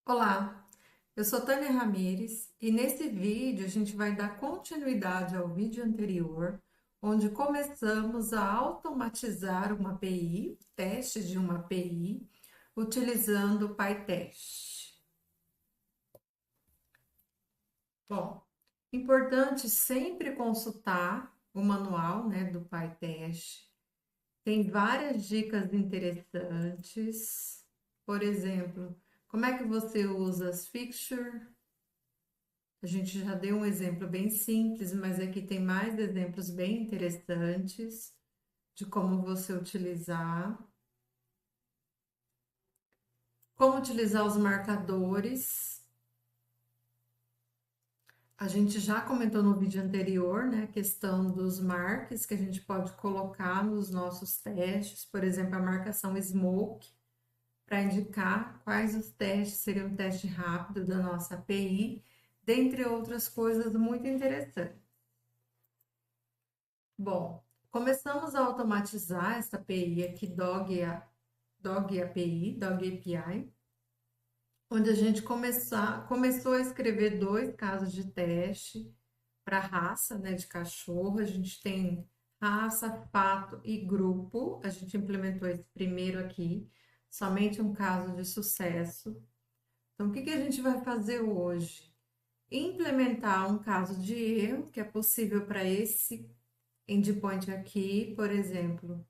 Olá, eu sou Tânia Ramires e nesse vídeo a gente vai dar continuidade ao vídeo anterior, onde começamos a automatizar uma API, teste de uma API, utilizando o PyTest. Bom, importante sempre consultar o manual, né, do PyTest. Tem várias dicas interessantes. Por exemplo, como é que você usa as fixtures? A gente já deu um exemplo bem simples, mas aqui tem mais exemplos bem interessantes de como você utilizar. Como utilizar os marcadores. A gente já comentou no vídeo anterior, né, a questão dos marques que a gente pode colocar nos nossos testes, por exemplo, a marcação smoke, para indicar quais os testes seriam um teste rápido da nossa API, dentre outras coisas muito interessantes. Bom, começamos a automatizar essa API aqui, Dog API, Dog API, onde a gente começou a escrever dois casos de teste para raça, né, de cachorro. A gente tem raça, pato e grupo. A gente implementou esse primeiro aqui, somente um caso de sucesso. Então, o que que a gente vai fazer hoje? Implementar um caso de erro, que é possível para esse endpoint aqui, por exemplo.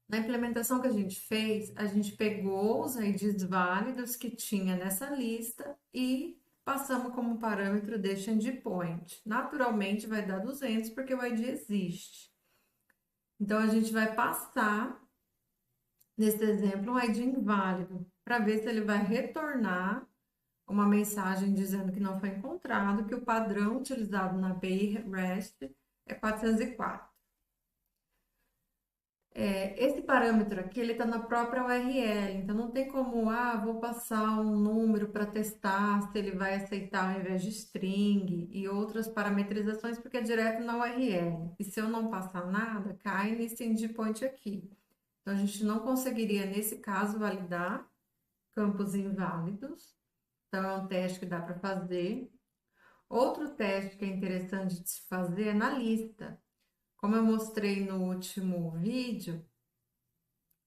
Na implementação que a gente fez, a gente pegou os IDs válidos que tinha nessa lista e passamos como parâmetro deste endpoint. Naturalmente vai dar 200 porque o ID existe. Então a gente vai passar, nesse exemplo, um ID inválido para ver se ele vai retornar uma mensagem dizendo que não foi encontrado, que o padrão utilizado na API REST é 404. Esse parâmetro aqui, ele está na própria URL, então não tem como, vou passar um número para testar se ele vai aceitar ao invés de string e outras parametrizações, porque é direto na URL. E se eu não passar nada, cai nesse endpoint aqui. Então, a gente não conseguiria, nesse caso, validar campos inválidos. Então, é um teste que dá para fazer. Outro teste que é interessante de se fazer é na lista. Como eu mostrei no último vídeo,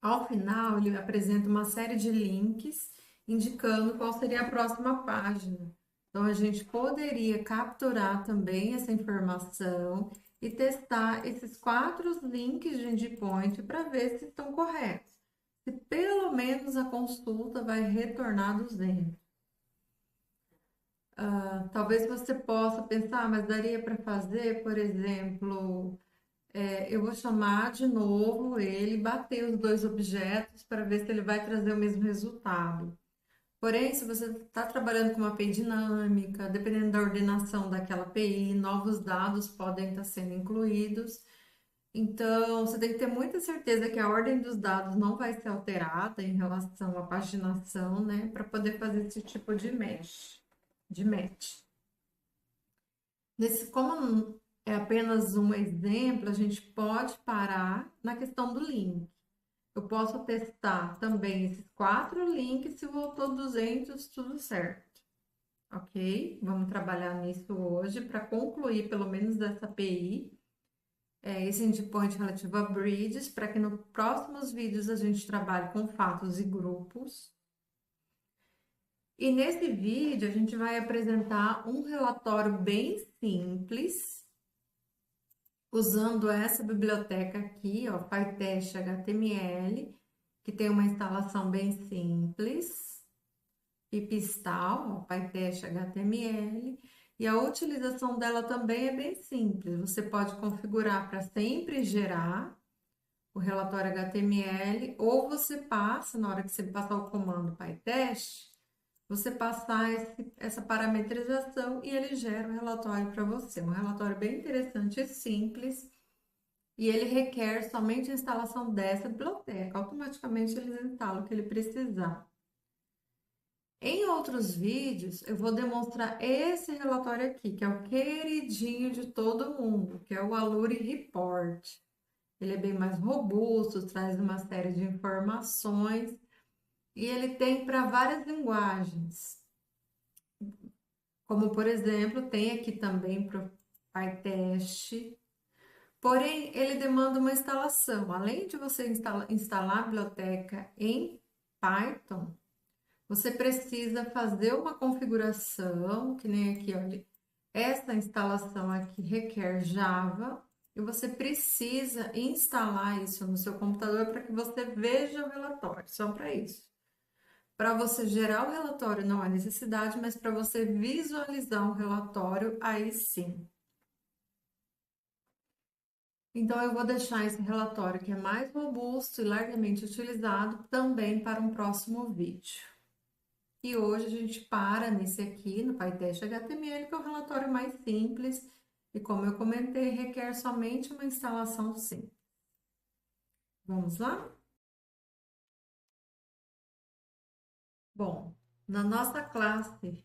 ao final, ele apresenta uma série de links indicando qual seria a próxima página. Então, a gente poderia capturar também essa informação e testar esses quatro links de endpoint para ver se estão corretos. Se pelo menos a consulta vai retornar 200. Talvez você possa pensar, mas daria para fazer, por exemplo, eu vou chamar de novo ele, bater os dois objetos para ver se ele vai trazer o mesmo resultado. Porém, se você está trabalhando com uma API dinâmica, dependendo da ordenação daquela API, novos dados podem estar sendo incluídos. Então, você tem que ter muita certeza que a ordem dos dados não vai ser alterada em relação à paginação, né, para poder fazer esse tipo de match. Como é apenas um exemplo, a gente pode parar na questão do link. Eu posso testar também esses quatro links, se voltou 200, tudo certo. Ok? Vamos trabalhar nisso hoje para concluir pelo menos essa API, esse endpoint relativo a bridges, para que nos próximos vídeos a gente trabalhe com fatos e grupos. E nesse vídeo a gente vai apresentar um relatório bem simples, usando essa biblioteca aqui, ó, PyTest HTML, que tem uma instalação bem simples, pipistal, ó, PyTest HTML, e a utilização dela também é bem simples. Você pode configurar para sempre gerar o relatório HTML, ou você passa, na hora que você passar o comando PyTest, você passar essa parametrização e ele gera um relatório para você. Um relatório bem interessante e simples, e ele requer somente a instalação dessa biblioteca. Automaticamente ele instala o que ele precisar. Em outros vídeos, eu vou demonstrar esse relatório aqui, que é o queridinho de todo mundo, que é o Aluri Report. Ele é bem mais robusto, traz uma série de informações e ele tem para várias linguagens. Como, por exemplo, tem aqui também para o PyTest. Porém, ele demanda uma instalação. Além de você instalar a biblioteca em Python, você precisa fazer uma configuração, que nem aqui, olha. Essa instalação aqui requer Java e você precisa instalar isso no seu computador para que você veja o relatório, só para isso. Para você gerar o relatório não há necessidade, mas para você visualizar um relatório, aí sim. Então, eu vou deixar esse relatório que é mais robusto e largamente utilizado também para um próximo vídeo. E hoje a gente para nesse aqui, no PyTest HTML, que é o relatório mais simples e, como eu comentei, requer somente uma instalação simples. Vamos lá? Bom, na nossa classe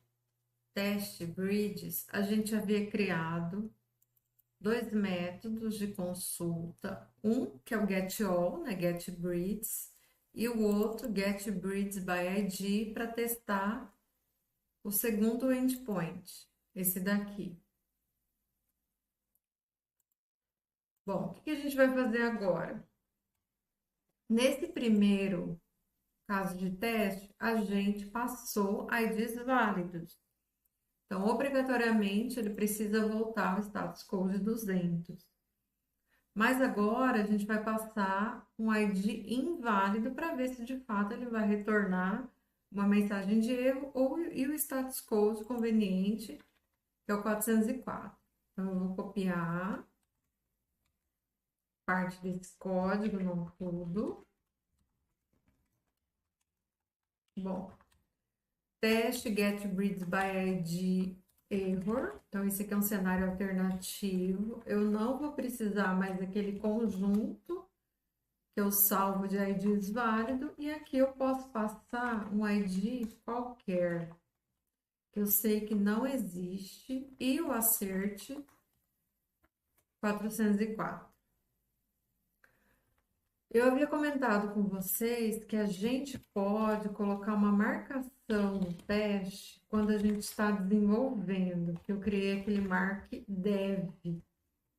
Teste Bridges, a gente havia criado dois métodos de consulta. Um, que é o getAll, né, getBreeds, e o outro, getBreedsById, para testar o segundo endpoint, esse daqui. Bom, o que a gente vai fazer agora? Nesse primeiro caso de teste, a gente passou IDs válidos. Então, obrigatoriamente, ele precisa voltar ao status code 200. Mas agora a gente vai passar um ID inválido para ver se de fato ele vai retornar uma mensagem de erro e o status code conveniente, que é o 404. Então, eu vou copiar parte desse código, não tudo. Bom, teste getBreedsById error. Então, esse aqui é um cenário alternativo. Eu não vou precisar mais daquele conjunto que eu salvo de IDs válido, e aqui eu posso passar um ID qualquer, que eu sei que não existe, e o assert 404. Eu havia comentado com vocês que a gente pode colocar uma marcação no teste quando a gente está desenvolvendo, que eu criei aquele mark dev.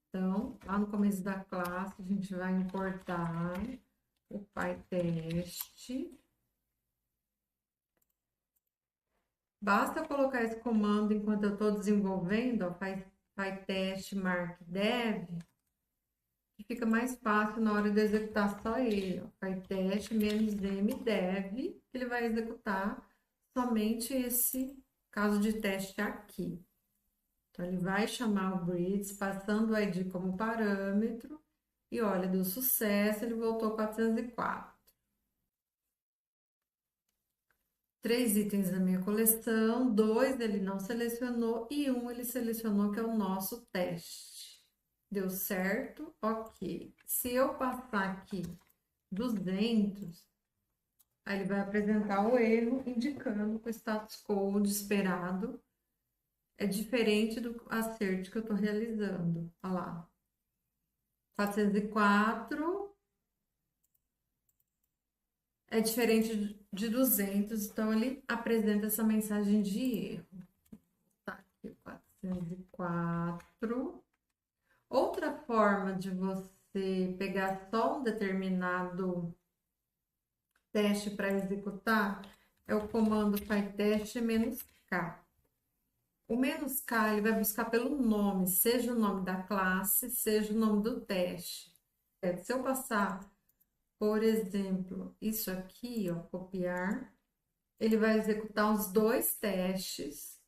Então, lá no começo da classe, a gente vai importar o PyTest. Basta colocar esse comando enquanto eu estou desenvolvendo, ó, PyTest mark dev, que fica mais fácil na hora de executar só ele, ó, PyTest -m dev, que ele vai executar somente esse caso de teste aqui. Então, ele vai chamar o breeds, passando o ID como parâmetro, e olha, deu sucesso, ele voltou 404. 3 itens da minha coleção, 2 ele não selecionou e 1 ele selecionou, que é o nosso teste. Deu certo? Ok. Se eu passar aqui 200, aí ele vai apresentar o erro, indicando que o status code esperado é diferente do assert que eu estou realizando. Olha lá. 404 é diferente de 200, então ele apresenta essa mensagem de erro. Tá aqui, 404. Outra forma de você pegar só um determinado teste para executar é o comando pytest-k. O "-k" ele vai buscar pelo nome, seja o nome da classe, seja o nome do teste. Se eu passar, por exemplo, isso aqui, ó, copiar, ele vai executar os dois testes,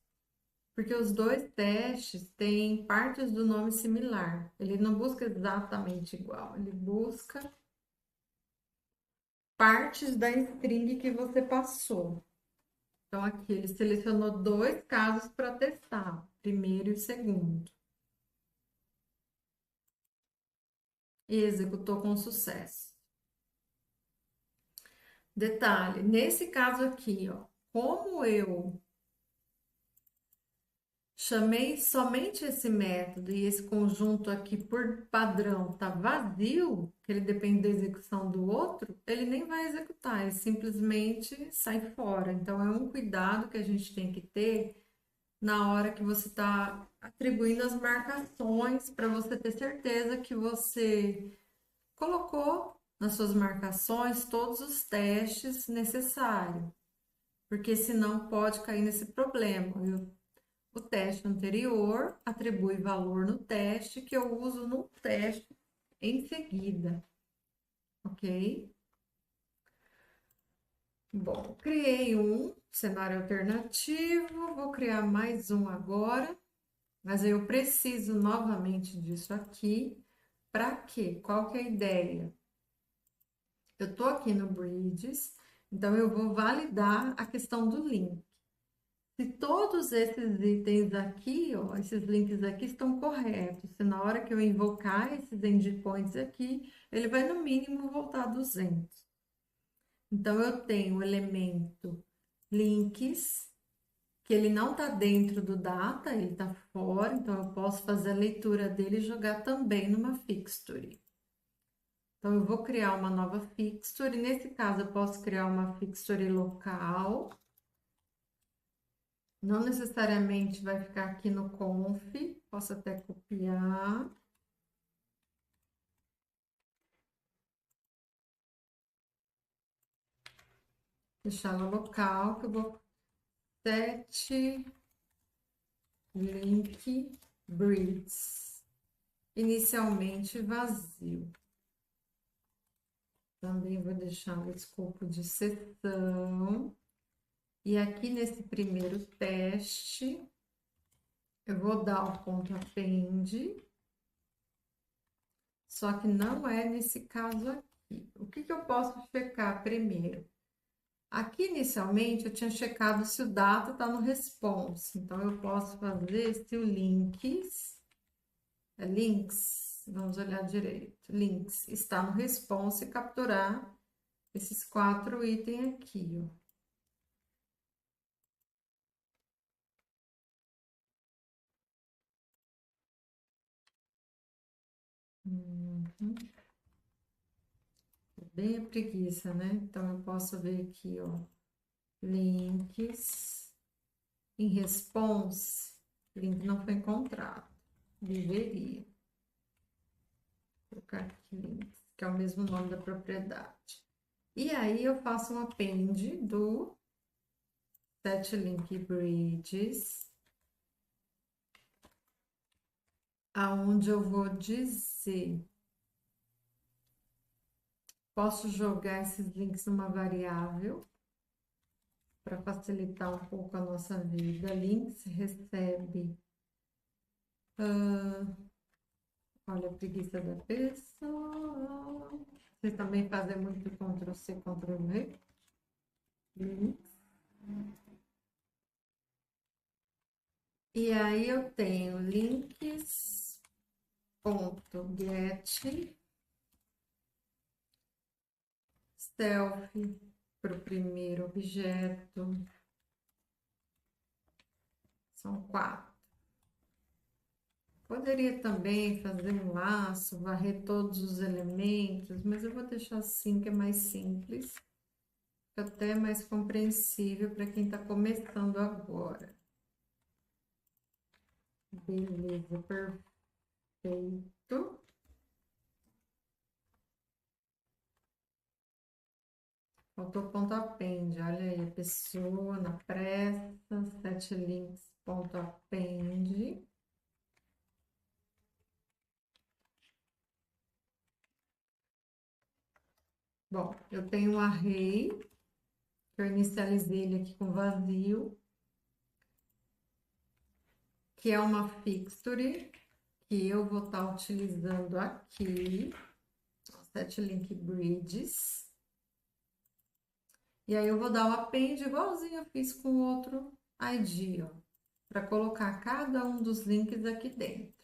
porque os dois testes têm partes do nome similar. Ele não busca exatamente igual, ele busca partes da string que você passou. Então, aqui ele selecionou dois casos para testar, o primeiro e o segundo. E executou com sucesso. Detalhe, nesse caso aqui, ó, como eu chamei somente esse método e esse conjunto aqui por padrão tá vazio, que ele depende da execução do outro, ele nem vai executar, ele simplesmente sai fora. Então, é um cuidado que a gente tem que ter na hora que você está atribuindo as marcações, para você ter certeza que você colocou nas suas marcações todos os testes necessários, porque senão pode cair nesse problema. O teste anterior atribui valor no teste que eu uso no teste em seguida, ok? Bom, criei um cenário alternativo, vou criar mais um agora, mas eu preciso novamente disso aqui. Para quê? Qual que é a ideia? Eu tô aqui no Bridges, então eu vou validar a questão do link. Se todos esses itens aqui, ó, esses links aqui estão corretos, se na hora que eu invocar esses endpoints aqui, ele vai no mínimo voltar a 200. Então, eu tenho o elemento links, que ele não está dentro do data, ele está fora, então eu posso fazer a leitura dele e jogar também numa fixture. Então, eu vou criar uma nova fixture, nesse caso eu posso criar uma fixture local, não necessariamente vai ficar aqui no conf, posso até copiar. Deixar ela local, que eu vou set link breeds. Inicialmente vazio. Também vou deixar o escopo de seção. E aqui nesse primeiro teste, eu vou dar o ponto append. Só que não é nesse caso aqui. O que eu posso checar primeiro? Aqui, inicialmente, eu tinha checado se o data está no response. Então, eu posso fazer se o links, vamos olhar direito, links está no response e capturar esses 4 itens aqui, ó. Uhum. Bem a preguiça, né? Então, eu posso ver aqui, ó, links em response, link não foi encontrado, deveria. Vou colocar aqui links, que é o mesmo nome da propriedade. E aí, eu faço um append do set link bridges, aonde eu vou dizer, posso jogar esses links numa variável, para facilitar um pouco a nossa vida. Links recebe, olha a preguiça da pessoa. Vocês também fazem muito Ctrl+C, Ctrl+V. Links. E aí eu tenho links.get self para o primeiro objeto. São 4. Poderia também fazer um laço, varrer todos os elementos, mas eu vou deixar assim, que é mais simples, até mais compreensível para quem está começando agora. Beleza, perfeito. Faltou ponto append, olha aí, a pessoa na pressa, set links, ponto append. Bom, eu tenho um array, que eu inicializei ele aqui com vazio, que é uma fixture, que eu vou estar utilizando aqui, set link bridges. E aí eu vou dar o append igualzinho eu fiz com o outro ID, ó, para colocar cada um dos links aqui dentro.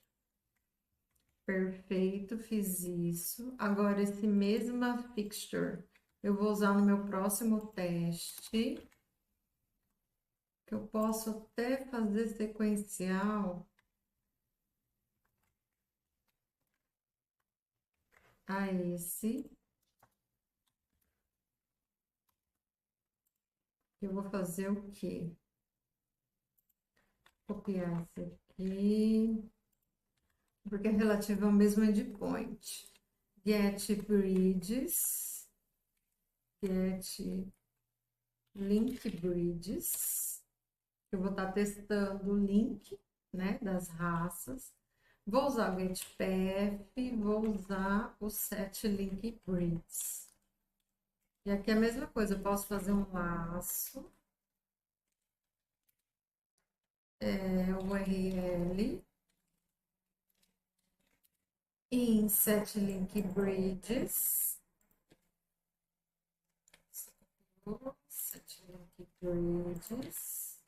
Perfeito, fiz isso. Agora, esse mesma fixture eu vou usar no meu próximo teste, que eu posso até fazer sequencial a esse. Eu vou fazer o quê? Copiar esse aqui, porque é relativo ao mesmo endpoint. Get bridges, get link bridges. Eu vou estar testando o link, né, das raças. Vou usar o getPath, vou usar o setLinkBridges. E aqui é a mesma coisa, eu posso fazer um laço, URL, em setLinkBridges, setLinkBridges,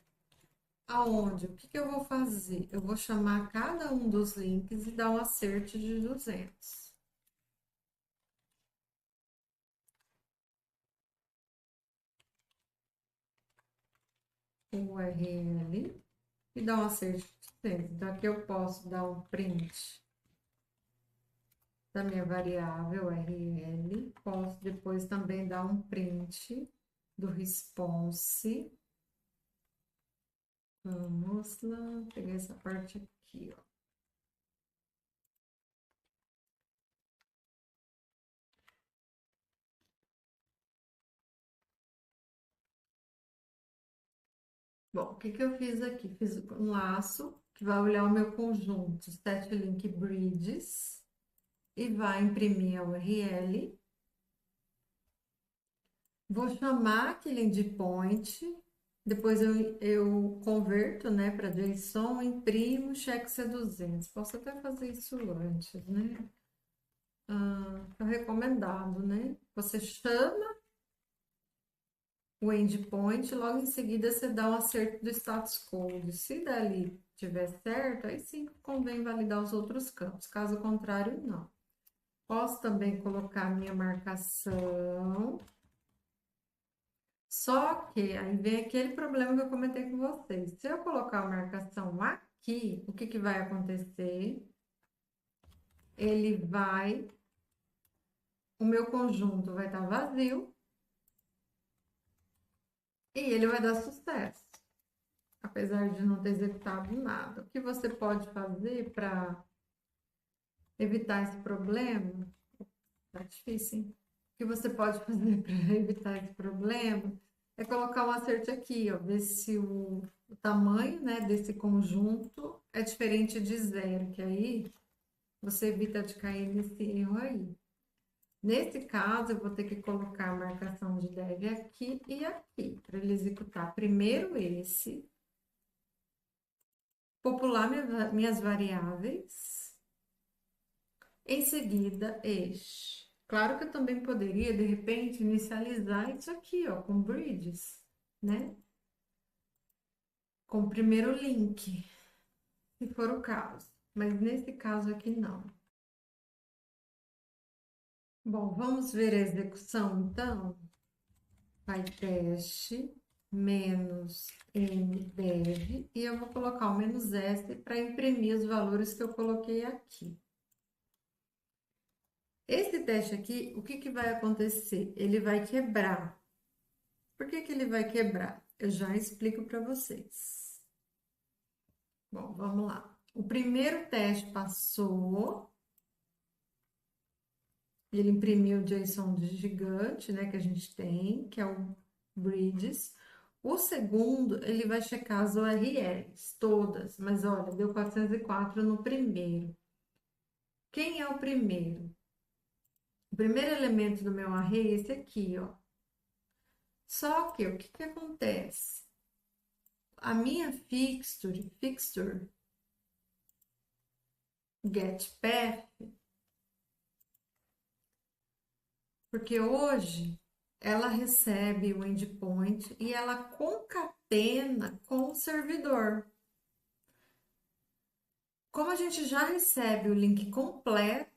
aonde? O que eu vou fazer? Eu vou chamar cada um dos links e dar um acerte de 200. URL e dar um acerte de 200. Então, aqui eu posso dar um print da minha variável URL. Posso depois também dar um print do response. Vamos lá, pegar essa parte aqui, ó. Bom, o que eu fiz aqui? Fiz um laço que vai olhar o meu conjunto setLinkBridges e vai imprimir a URL. Vou chamar aquele endpoint, depois eu converto, né, para JSON, imprimo, check C200. Posso até fazer isso antes, né? É recomendado, né? Você chama o endpoint, logo em seguida você dá um acerto do status code. Se dali tiver certo, aí sim convém validar os outros campos, caso contrário, não. Posso também colocar minha marcação. Só que aí vem aquele problema que eu comentei com vocês. Se eu colocar a marcação aqui, o que vai acontecer? O meu conjunto vai estar vazio e ele vai dar sucesso, apesar de não ter executado nada. O que você pode fazer para evitar esse problema? Tá difícil, hein? O que você pode fazer para evitar esse problema é colocar um acerte aqui, ó, ver se o tamanho, né, desse conjunto é diferente de 0, que aí você evita de cair nesse erro aí. Nesse caso, eu vou ter que colocar a marcação de dev aqui e aqui, para ele executar primeiro esse, popular minhas variáveis, em seguida este. Claro que eu também poderia, de repente, inicializar isso aqui, ó, com bridges, né? Com o primeiro link, se for o caso. Mas nesse caso aqui, não. Bom, vamos ver a execução, então. PyTest menos mdev e eu vou colocar o menos S para imprimir os valores que eu coloquei aqui. Esse teste aqui, o que vai acontecer? Ele vai quebrar. Por que ele vai quebrar? Eu já explico para vocês. Bom, vamos lá. O primeiro teste passou. Ele imprimiu o JSON de gigante, né, que a gente tem, que é o bridges. O segundo, ele vai checar as URLs, todas, mas olha, deu 404 no primeiro. Quem é o primeiro? O primeiro elemento do meu array é esse aqui, ó. Só que o que acontece? A minha fixture getPath, porque hoje ela recebe o endpoint e ela concatena com o servidor. Como a gente já recebe o link completo,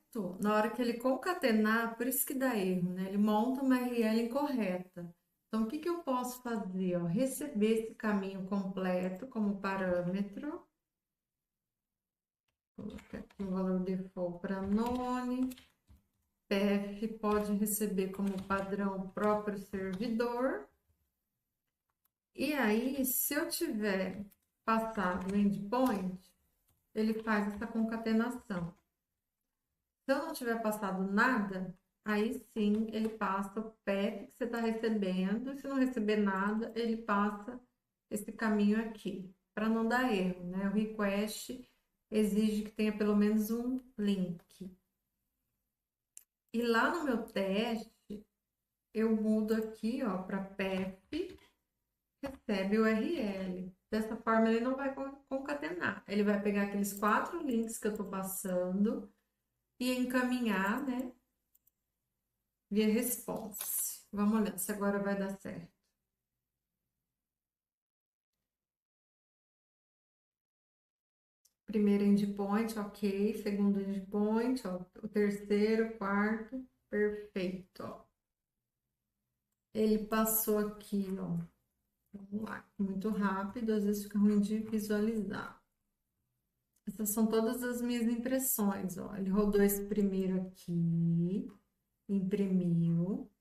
na hora que ele concatenar, por isso que dá erro, né? Ele monta uma URL incorreta. Então, o que eu posso fazer? Ó? Receber esse caminho completo como parâmetro. Vou colocar aqui o valor default para none. Path pode receber como padrão o próprio servidor. E aí, se eu tiver passar do endpoint, ele faz essa concatenação. Se eu não tiver passado nada, aí sim ele passa o path que você está recebendo. Se não receber nada, ele passa esse caminho aqui, para não dar erro, né? O request exige que tenha pelo menos um link. E lá no meu teste, eu mudo aqui, ó, para path, recebe o URL. Dessa forma, ele não vai concatenar. Ele vai pegar aqueles 4 links que eu estou passando e encaminhar, né, via response. Vamos olhar se agora vai dar certo. Primeiro endpoint, ok. Segundo endpoint, ó. O terceiro, quarto, perfeito, ó. Ele passou aqui, ó. Vamos lá, muito rápido, às vezes fica ruim de visualizar. Essas são todas as minhas impressões, ó. Ele rodou esse primeiro aqui, imprimiu.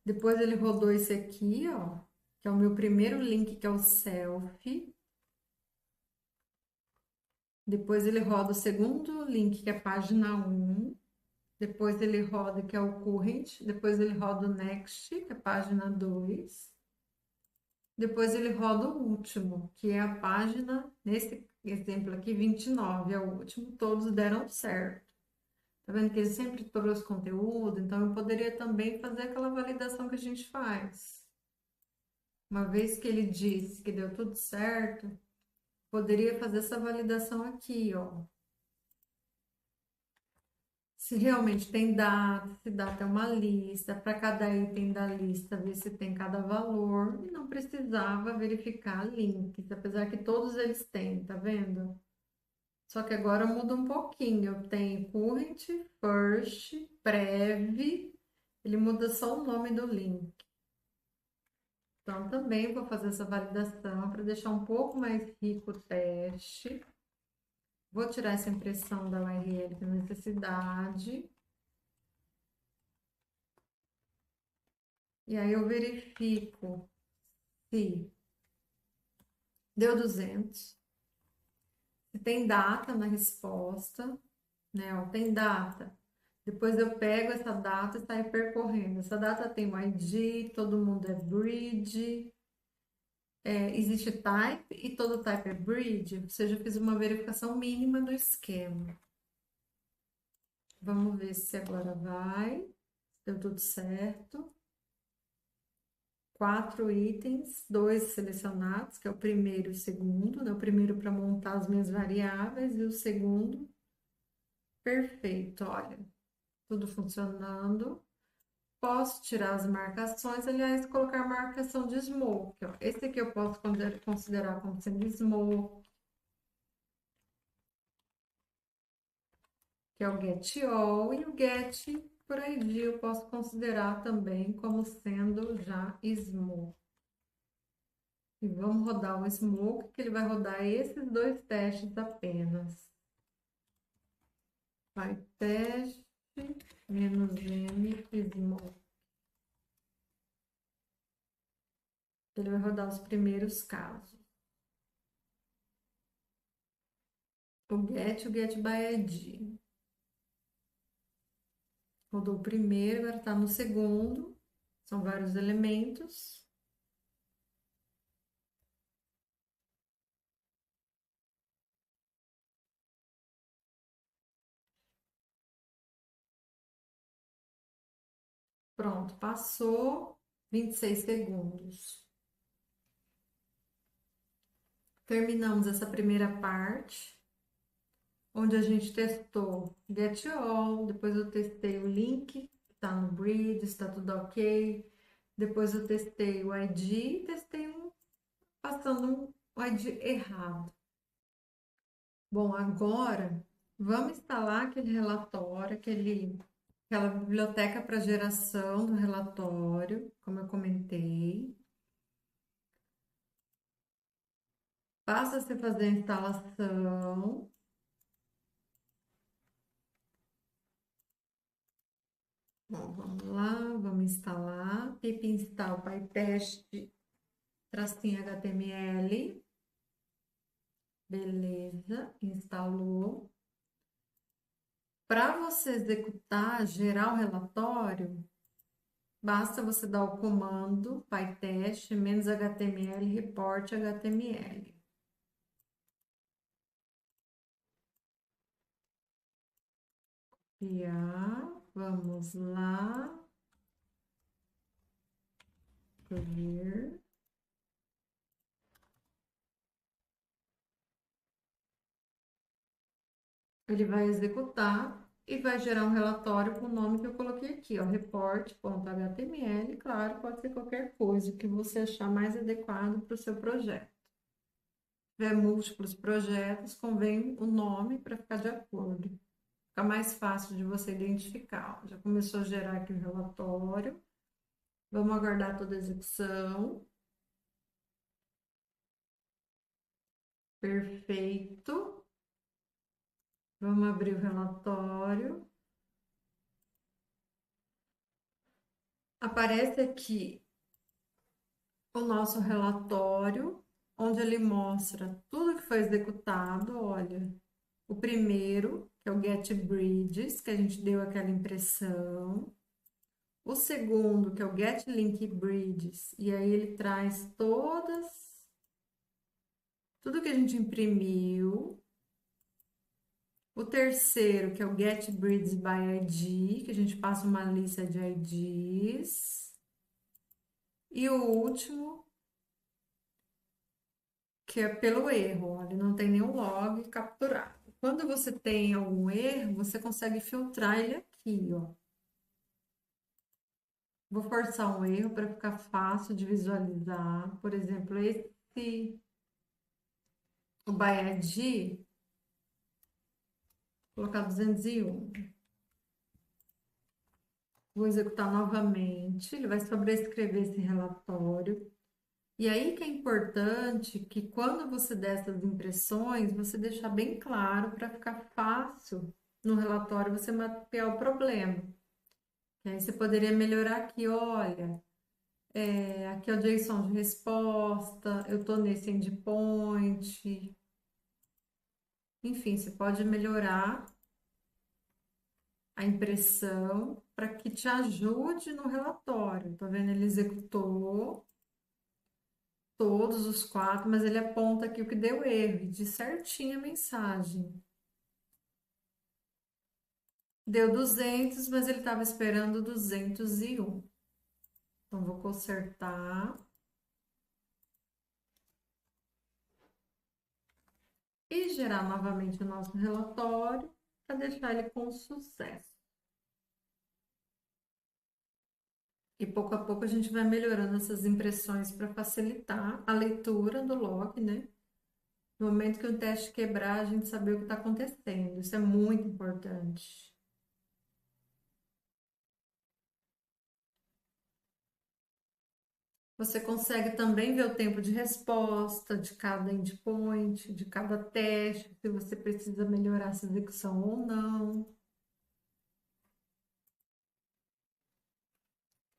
Depois ele rodou esse aqui, ó, que é o meu primeiro link, que é o selfie. Depois ele roda o segundo link, que é a página 1. Depois ele roda, que é o current. Depois ele roda o next, que é a página 2. Depois ele roda o último, que é a página, nesse exemplo aqui, 29, é o último. Todos deram certo. Tá vendo que ele sempre trouxe conteúdo? Então eu poderia também fazer aquela validação que a gente faz. Uma vez que ele disse que deu tudo certo, poderia fazer essa validação aqui, ó. Se realmente tem data, se data é uma lista, para cada item da lista, ver se tem cada valor, e não precisava verificar links, apesar que todos eles têm, tá vendo? Só que agora muda um pouquinho, eu tenho current, first, prev, ele muda só o nome do link. Então, também vou fazer essa validação para deixar um pouco mais rico o teste. Vou tirar essa impressão da URL de necessidade. E aí eu verifico se deu 200. Se tem data na resposta, né? Ó, tem data. Depois eu pego essa data e saio percorrendo. Essa data tem o ID, todo mundo é bridge. Existe type e todo type é bridge, ou seja, eu fiz uma verificação mínima do esquema. Vamos ver se agora vai. Deu tudo certo. 4 itens, 2 selecionados, que é o primeiro e o segundo, né? O primeiro para montar as minhas variáveis e o segundo. Perfeito, olha, tudo funcionando. Posso tirar as marcações, aliás, colocar marcação de smoke, ó. Esse aqui eu posso considerar como sendo smoke, que é o get all, e o get por ID eu posso considerar também como sendo já smoke. E vamos rodar o smoke, que ele vai rodar esses 2 testes apenas. Vai teste -m smoke. Ele vai rodar os primeiros casos. O get by ID. Rodou o primeiro, agora está no segundo. São vários elementos. Pronto, passou 26 segundos. Terminamos essa primeira parte, onde a gente testou get all, depois eu testei o link, está no bridge, está tudo ok. Depois eu testei o ID, testei passando um ID errado. Bom, agora vamos instalar aquele relatório, aquela biblioteca para geração do relatório, como eu comentei. Basta-se fazer a instalação. Bom, vamos lá, vamos instalar. Pip install PyTest, tracinho HTML. Beleza, instalou. Para você executar, gerar o relatório, basta você dar o comando pytest -html report HTML. Copiar, vamos lá. Ver. Ele vai executar e vai gerar um relatório com o nome que eu coloquei aqui, ó, report.html. Claro, pode ser qualquer coisa que você achar mais adequado para o seu projeto. Se tiver múltiplos projetos, convém o nome para ficar de acordo. Fica mais fácil de você identificar. Já começou a gerar aqui o relatório. Vamos aguardar toda a execução. Perfeito. Vamos abrir o relatório. Aparece aqui o nosso relatório, onde ele mostra tudo que foi executado. Olha, o primeiro, que é o Get Bridges, que a gente deu aquela impressão. O segundo, que é o Get Link Bridges, e aí ele traz tudo que a gente imprimiu. O terceiro, que é o Get Bridges by ID, que a gente passa uma lista de IDs. E o último, que é pelo erro, olha, não tem nenhum log capturado. Quando você tem algum erro, você consegue filtrar ele aqui, ó. Vou forçar um erro para ficar fácil de visualizar. Por exemplo, o by ID, vou colocar 201. Vou executar novamente, ele vai sobrescrever esse relatório. E aí que é importante que quando você der essas impressões, você deixar bem claro para ficar fácil no relatório você mapear o problema. E aí você poderia melhorar aqui, olha, aqui é o JSON de resposta, eu estou nesse endpoint. Enfim, você pode melhorar a impressão para que te ajude no relatório. Tá vendo? Ele executou todos os 4, mas ele aponta aqui o que deu erro, de certinho a mensagem. Deu 200, mas ele estava esperando 201. Então, vou consertar. E gerar novamente o nosso relatório para deixar ele com sucesso. E pouco a pouco a gente vai melhorando essas impressões para facilitar a leitura do log, né? No momento que o teste quebrar, a gente saber o que está acontecendo. Isso é muito importante. Você consegue também ver o tempo de resposta de cada endpoint, de cada teste, se você precisa melhorar essa execução ou não.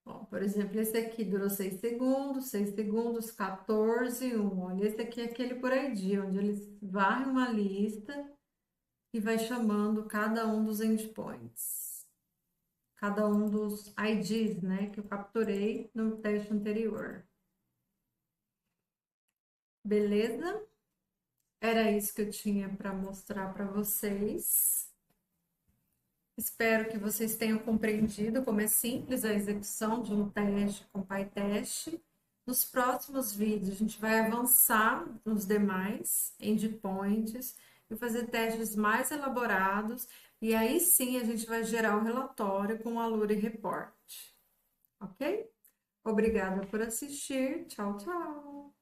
Bom, por exemplo, esse aqui durou 6 segundos, 14, 1. Olha, esse aqui é aquele por ID, onde eles varrem uma lista e vai chamando cada um dos endpoints. Cada um dos IDs, né, que eu capturei no teste anterior. Beleza? Era isso que eu tinha para mostrar para vocês. Espero que vocês tenham compreendido como é simples a execução de um teste com PyTest. Nos próximos vídeos, a gente vai avançar nos demais endpoints e fazer testes mais elaborados. E aí sim a gente vai gerar o relatório com o Alure Report. Ok? Obrigada por assistir. Tchau, tchau.